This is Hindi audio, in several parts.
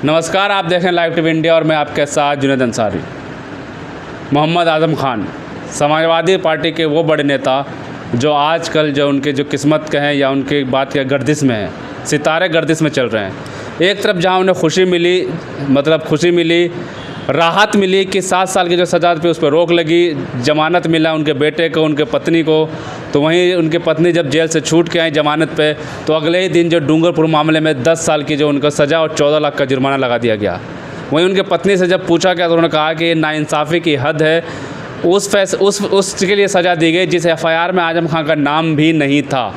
नमस्कार, आप देख रहे हैं लाइव टीवी इंडिया और मैं आपके साथ जुनैद अंसारी। मोहम्मद आजम खान समाजवादी पार्टी के वो बड़े नेता जो आजकल जो उनके जो किस्मत के हैं या उनके बात के गर्दिश में हैं, सितारे गर्दिश में चल रहे हैं। एक तरफ जहां उन्हें खुशी मिली, राहत मिली कि 7 साल की जो सज़ा पे उस पर रोक लगी, जमानत मिला उनके बेटे को, उनके पत्नी को, तो वहीं उनकी पत्नी जब जेल से छूट के आई जमानत पे, तो अगले ही दिन जो डूंगरपुर मामले में 10 साल की जो उनको सज़ा और 14 लाख का जुर्माना लगा दिया गया। वहीं उनके पत्नी से जब पूछा गया तो उन्होंने कहा कि नाइंसाफ़ी की हद है। उसके लिए सज़ा दी गई जिस एफ़आईआर में आजम खान का नाम भी नहीं था।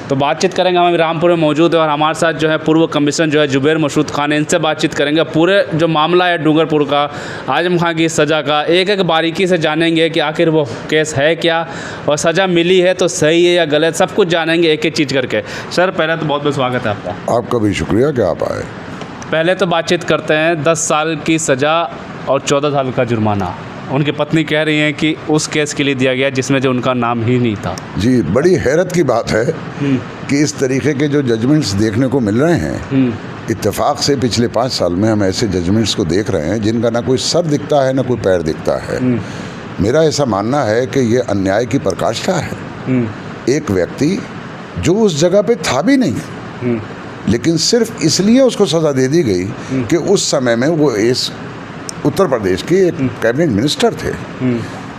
तो बातचीत करेंगे, हम रामपुर में मौजूद है और हमारे साथ जो है पूर्व कमिश्नर जो है जुबैर मसूद खान, इनसे बातचीत करेंगे। पूरे जो मामला है डूंगरपुर का, आजम खान की सज़ा का, एक एक बारीकी से जानेंगे कि आखिर वो केस है क्या और सज़ा मिली है तो सही है या गलत, सब कुछ जानेंगे एक एक चीज़ करके। सर, पहले तो बहुत बहुत स्वागत है आपका। आपका भी शुक्रिया कि आप आए। पहले तो बातचीत करते हैं, 10 साल की सज़ा और 14 साल का जुर्माना उनकी पत्नी कह रही हैं कि उस केस के लिए दिया गया जिसमें जो उनका नाम ही नहीं था। जी, बड़ी हैरत की बात है कि इस तरीके के जो जजमेंट्स देखने को मिल रहे हैं, इत्तेफाक से पिछले 5 साल में हम ऐसे जजमेंट्स को देख रहे हैं जिनका ना कोई सर दिखता है ना कोई पैर दिखता है। मेरा ऐसा मानना है कि ये अन्याय की पराकाष्ठा है। एक व्यक्ति जो उस जगह पे था भी नहीं, लेकिन सिर्फ इसलिए उसको सज़ा दे दी गई कि उस समय में वो इस उत्तर प्रदेश के एक कैबिनेट मिनिस्टर थे।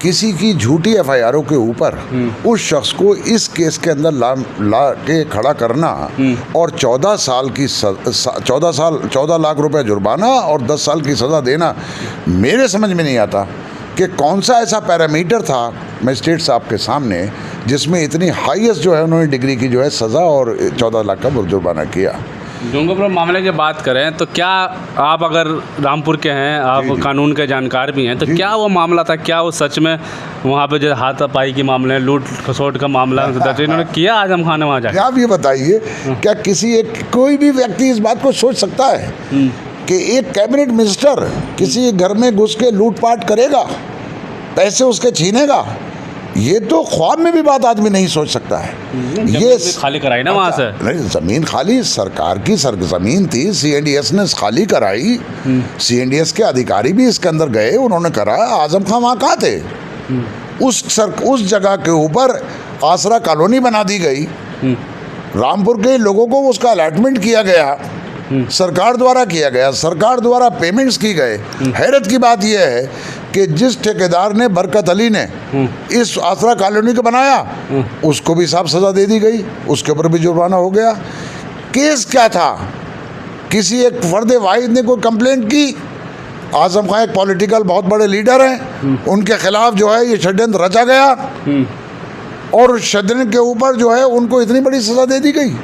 किसी की झूठी एफआईआरों के ऊपर उस शख्स को इस केस के अंदर ला के खड़ा करना और 14 लाख रुपए जुर्माना और 10 साल की सज़ा देना, मेरे समझ में नहीं आता कि कौन सा ऐसा पैरामीटर था मजिस्ट्रेट साहब के सामने जिसमें इतनी हाईएस्ट जो है उन्होंने डिग्री की जो है सज़ा और 14 लाख का जुर्माना किया। डूंगरपुर मामले की बात करें तो क्या आप अगर रामपुर के हैं, आप कानून के जानकार भी हैं, तो क्या वो मामला था, क्या वो सच में वहाँ पे जो हाथापाई के मामले, लूट खसोट का मामला इन्होंने किया आजम खान ने वहाँ जाकर? आप ये बताइए, क्या कोई भी व्यक्ति इस बात को सोच सकता है कि एक कैबिनेट मिनिस्टर किसी घर में घुस के लूटपाट करेगा, पैसे उसके छीनेगा? ये तो ख्वाब में भी बात आदमी नहीं सोच सकता है। ये खाली कराई ना वहाँ से? नहीं, ज़मीन खाली सरकार की ज़मीन थी, CNDS ने खाली कराई। CNDS के अधिकारी भी इसके अंदर गए, उन्होंने कराया। आजम खान वहाँ कहाँ थे? उस जगह के ऊपर आसरा कॉलोनी बना दी गई, रामपुर के लोगों को उसका अलॉटमेंट किया गया, सरकार द्वारा किया गया, सरकार द्वारा पेमेंट्स की गए। हैरत की बात यह है कि जिस ठेकेदार ने, बरकत अली ने इस आसरा कॉलोनी को बनाया, उसको भी साफ सज़ा दे दी गई, उसके ऊपर भी जुर्माना हो गया। केस क्या था? किसी एक फर्द वाहिद ने कोई कंप्लेंट की। आजम खान एक पॉलिटिकल बहुत बड़े लीडर हैं, उनके खिलाफ जो है ये षड्यंत्र रचा गया और षड्यंत्र के ऊपर जो है उनको इतनी बड़ी सज़ा दे दी गई।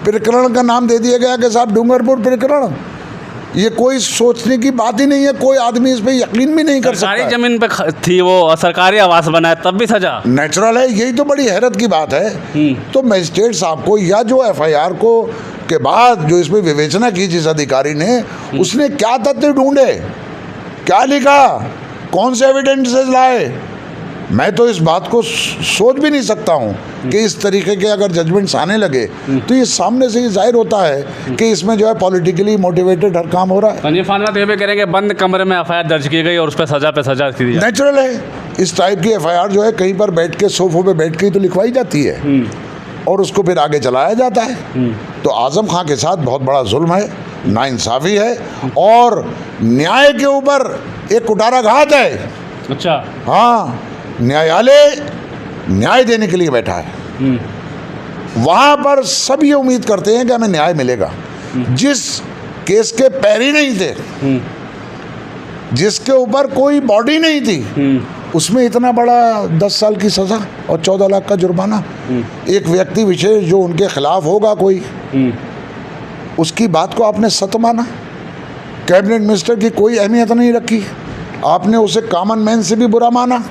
प्रकरण का नाम दे दिया गया कि साहब डूंगरपुर प्रकरण। ये कोई सोचने की बात ही नहीं है, कोई आदमी इस पे यकीन भी नहीं कर सकता। सरकारी जमीन पे थी वो, सरकारी आवास बनाया तब भी सजा नेचुरल है। यही तो बड़ी हैरत की बात है। तो मजिस्ट्रेट साहब को या जो एफआईआर को के बाद जो इसमें विवेचना की जिस अधिकारी ने, उसने क्या तथ्य ढूंढे, क्या लिखा, कौन से एविडेंसेस लाए? मैं तो इस बात को सोच भी नहीं सकता हूँ कि इस तरीके के अगर जजमेंट्स आने लगे तो ये सामने से ही जाहिर होता है कि इसमें जो है पॉलिटिकली मोटिवेटेड हर काम हो रहा है। संजीव फानवा तो ये भी करेंगे बंद कमरे में एफआईआर दर्ज की गई और उस पर सजा पे सजा की गई। नेचुरल है, इस टाइप की एफआईआर जो है कहीं पर बैठ के सोफों पे बैठ के तो लिखवाई जाती है और उसको फिर आगे चलाया जाता है। तो आजम खान के साथ बहुत बड़ा जुल्म है, नाइंसाफ़ी है और न्याय के ऊपर एक कुठाराघात है। अच्छा, हाँ, न्यायालय न्याय देने के लिए बैठा है। वहाँ पर सब ये उम्मीद करते हैं कि हमें न्याय मिलेगा। जिस केस के पैर ही नहीं थे, जिसके ऊपर कोई बॉडी नहीं थी, उसमें इतना बड़ा 10 साल की सज़ा और 14 लाख का जुर्माना। एक व्यक्ति विशेष जो उनके खिलाफ होगा कोई, उसकी बात को आपने सत्य माना, कैबिनेट मिनिस्टर की कोई अहमियत नहीं रखी, आपने उसे कॉमन मैन से भी बुरा माना।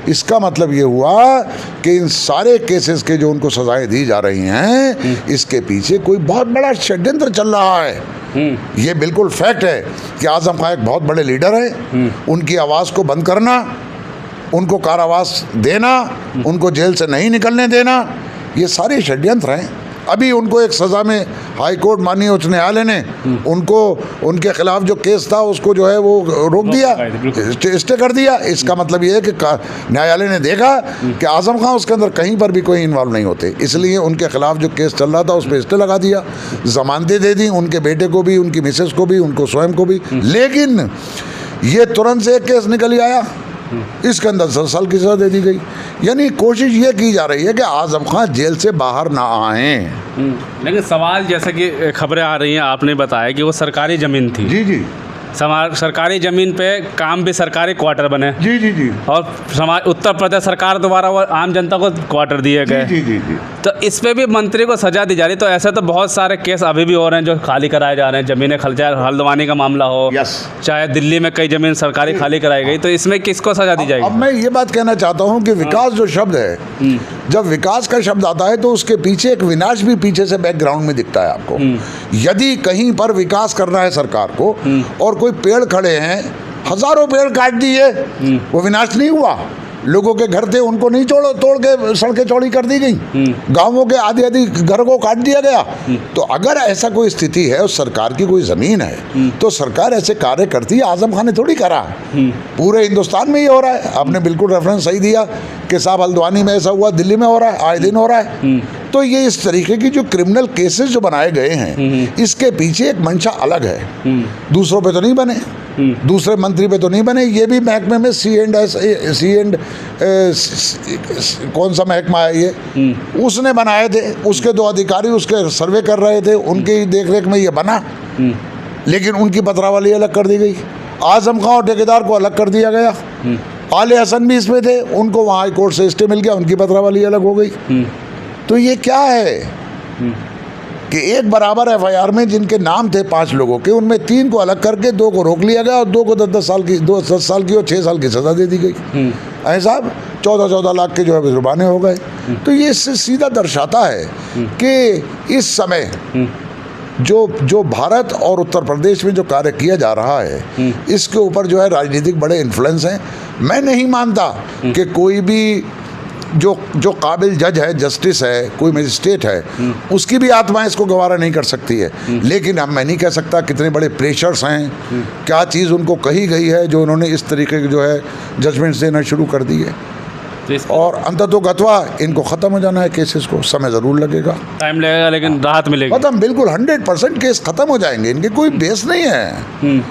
इसका मतलब ये हुआ कि इन सारे केसेस के जो उनको सजाएं दी जा रही हैं, इसके पीछे कोई बहुत बड़ा षड्यंत्र चल रहा है। ये बिल्कुल फैक्ट है कि आजम खान एक बहुत बड़े लीडर हैं। उनकी आवाज़ को बंद करना, उनको कारावास देना, उनको जेल से नहीं निकलने देना, ये सारे षड्यंत्र हैं। अभी उनको एक सज़ा में हाई कोर्ट माननीय उच्च न्यायालय ने उनको उनके खिलाफ जो केस था उसको जो है वो रोक दिया, स्टे कर दिया। इसका मतलब ये है कि न्यायालय ने देखा कि आज़म खान उसके अंदर कहीं पर भी कोई इन्वॉल्व नहीं होते, इसलिए उनके खिलाफ जो केस चल रहा था उस पर स्टे लगा दिया, जमानतें दे दी उनके बेटे को भी, उनकी मिसेस को भी, उनको स्वयं को भी। लेकिन ये तुरंत से एक केस निकल आया, इसके अंदर 10 साल की सज़ा दे दी गई। यानी कोशिश ये की जा रही है कि आज़म खान जेल से बाहर ना आएं। लेकिन सवाल जैसे कि खबरें आ रही हैं, आपने बताया कि वो सरकारी ज़मीन थी। जी जी। सरकारी ज़मीन पे काम भी सरकारी क्वार्टर बने। जी जी जी। और उत्तर प्रदेश सरकार द्वारा वो आम जनता को क्वार्टर दिए गए। जी जी जी। तो इस पे भी मंत्री को सज़ा दी जा रही। तो ऐसे तो बहुत सारे केस अभी भी हो रहे हैं जो खाली कराए जा रहे हैं, ज़मीनें चाहे हल्द्वानी का मामला हो, चाहे दिल्ली में कई ज़मीन सरकारी खाली कराई गई। तो इसमें किसको सज़ा दी जाएगी? अब मैं ये बात कहना चाहता हूँ कि विकास जो शब्द है, जब विकास का शब्द आता है तो उसके पीछे एक विनाश भी पीछे से बैकग्राउंड में दिखता है आपको। यदि कहीं पर विकास करना है सरकार को और कोई पेड़ खड़े हैं, हजारों पेड़ काट दिए, वो विनाश नहीं हुआ। लोगों के घर थे उनको नहीं तोड़ के सड़कें चौड़ी कर दी गई, गांवों के आधी आधी घर को काट दिया गया। तो अगर ऐसा कोई स्थिति है और सरकार की कोई ज़मीन है तो सरकार ऐसे कार्य करती है। आज़म खान ने थोड़ी करा, पूरे हिंदुस्तान में ये हो रहा है। आपने बिल्कुल रेफरेंस सही दिया कि साहब हल्द्वानी में ऐसा हुआ, दिल्ली में हो रहा है, आए दिन हो रहा है। तो ये इस तरीके की जो क्रिमिनल केसेस जो बनाए गए हैं, इसके पीछे एक मंशा अलग है। दूसरों पे तो नहीं बने, दूसरे मंत्री पे तो नहीं बने। ये भी महकमे में कौन सा महकमा है ये, उसने बनाए थे, उसके 2 अधिकारी उसके सर्वे कर रहे थे, उनकी देखरेख में ये बना। लेकिन उनकी पत्रावली अलग कर दी गई, आज़म खान और ठेकेदार को अलग कर दिया गया। आले हसन भी इसमें थे, उनको वहाँ हाई कोर्ट से स्टे मिल गया, उनकी पत्रावली अलग हो गई। तो ये क्या है कि एक बराबर एफआईआर में जिनके नाम थे 5 लोगों के, उनमें 3 को अलग करके 2 को रोक लिया गया और 2 को 10 साल की 10 साल की और 6 साल की सज़ा दे दी गई। साहब 14 लाख के जो है जुर्माने हो गए। तो ये इससे सीधा दर्शाता है कि इस समय जो भारत और उत्तर प्रदेश में जो कार्य किया जा रहा है, इसके ऊपर जो है राजनीतिक बड़े इन्फ्लुएंस हैं। मैं नहीं मानता कि कोई भी जो काबिल जज है, जस्टिस है, कोई मजिस्ट्रेट है, उसकी भी आत्मा इसको गवारा नहीं कर सकती है। लेकिन अब मैं नहीं कह सकता कितने बड़े प्रेशर्स हैं, क्या चीज़ उनको कही गई है जो उन्होंने इस तरीके की जो है जजमेंट्स देना शुरू कर दी है। और अंततोगत्वा इनको ख़त्म हो जाना है, केसेस को समय ज़रूर लगेगा, टाइम लगेगा, लेकिन राहत मिलेगी। ख़त्म, बिल्कुल 100% केस ख़त्म हो जाएंगे। इनके कोई बेस नहीं है।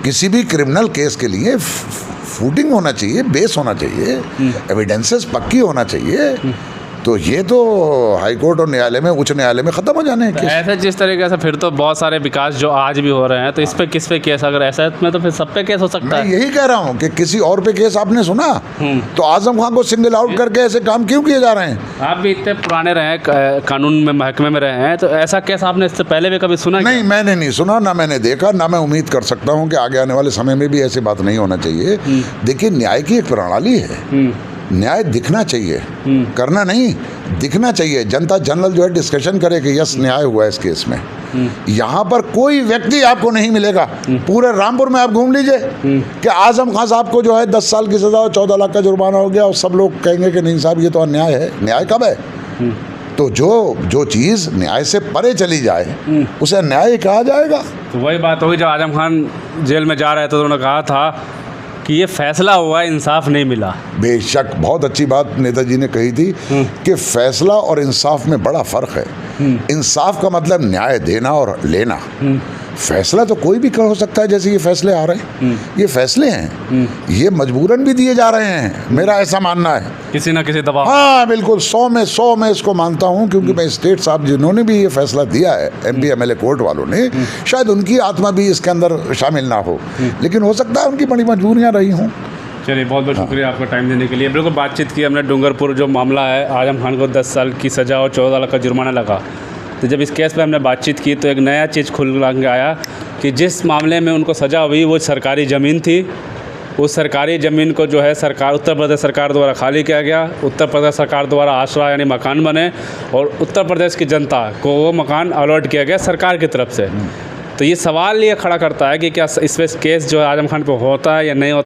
किसी भी क्रिमिनल केस के लिए फूटिंग होना चाहिए, बेस होना चाहिए, एविडेंसेस पक्की होना चाहिए। तो ये तो हाई कोर्ट और न्यायालय में, उच्च न्यायालय में ख़त्म हो जाने हैं केस। ऐसे जिस तरीके से फिर तो बहुत सारे विकास जो आज भी हो रहे हैं, तो इस पे किस पे केस, अगर ऐसा में तो फिर सब पे केस हो सकता है। मैं यही कह रहा हूँ कि किसी और पे केस आपने सुना तो आज़म खान को सिंगल आउट करके ऐसे काम क्यों किए जा रहे हैं? आप भी इतने पुराने रहे हैं, कानून में, महकमे में रहे हैं, तो ऐसा केस आपने इससे पहले भी कभी सुना? नहीं, मैंने नहीं सुना, ना मैंने देखा, ना मैं उम्मीद कर सकता हूँ कि आगे आने वाले समय में भी ऐसी बात नहीं होना चाहिए। देखिए, न्याय की एक प्रणाली है, न्याय दिखना चाहिए, करना नहीं, दिखना चाहिए। जनता जनरल जो है डिस्कशन करे कि यस न्याय हुआ है इस केस में। यहाँ पर कोई व्यक्ति आपको नहीं मिलेगा, पूरे रामपुर में आप घूम लीजिए कि आज़म खान साहब को जो है 10 साल की सज़ा और 14 लाख का जुर्माना हो गया, और सब लोग कहेंगे कि नहीं साहब ये तो अन्याय है। न्याय कब है? तो जो चीज़ न्याय से परे चली जाए उसे अन्याय कहा जाएगा। तो वही बात होगी, जब आज़म खान जेल में जा रहे थे तो उन्होंने कहा था कि ये फैसला हुआ, इंसाफ नहीं मिला। बेशक, बहुत अच्छी बात नेताजी ने कही थी कि फैसला और इंसाफ में बड़ा फ़र्क है। इंसाफ का मतलब न्याय देना और लेना। फैसला तो कोई भी कर हो सकता है, जैसे ये फैसले आ रहे हैं, ये फैसले हैं, ये मजबूरन भी दिए जा रहे हैं, मेरा ऐसा मानना है, किसी ना किसी दबाव। हाँ बिल्कुल, 100 में 100 मैं इसको मानता हूँ, क्योंकि मैं स्टेट साहब जिन्होंने भी ये फैसला दिया है, MP MLA कोर्ट वालों ने, शायद उनकी आत्मा भी इसके अंदर शामिल ना हो, लेकिन हो सकता है उनकी बड़ी मजबूरियाँ रही हों। चलिए, बहुत बहुत शुक्रिया आपका टाइम देने के लिए। बिल्कुल बातचीत की हमने। डूंगरपुर जो मामला है, आज़म खान को 10 साल की सज़ा और 14 लाख का जुर्माना लगा। तो जब इस केस पे हमने बातचीत की तो एक नया चीज़ खुल के आया कि जिस मामले में उनको सज़ा हुई वो सरकारी ज़मीन थी। उस सरकारी ज़मीन को जो है सरकार, उत्तर प्रदेश सरकार द्वारा खाली किया गया। उत्तर प्रदेश सरकार द्वारा आश्रय यानी मकान बने और उत्तर प्रदेश की जनता को वो मकान अलॉट किया गया सरकार की तरफ से। तो ये सवाल ये खड़ा करता है कि क्या इस पर केस जो है आज़म खान पे होता है या नहीं होता।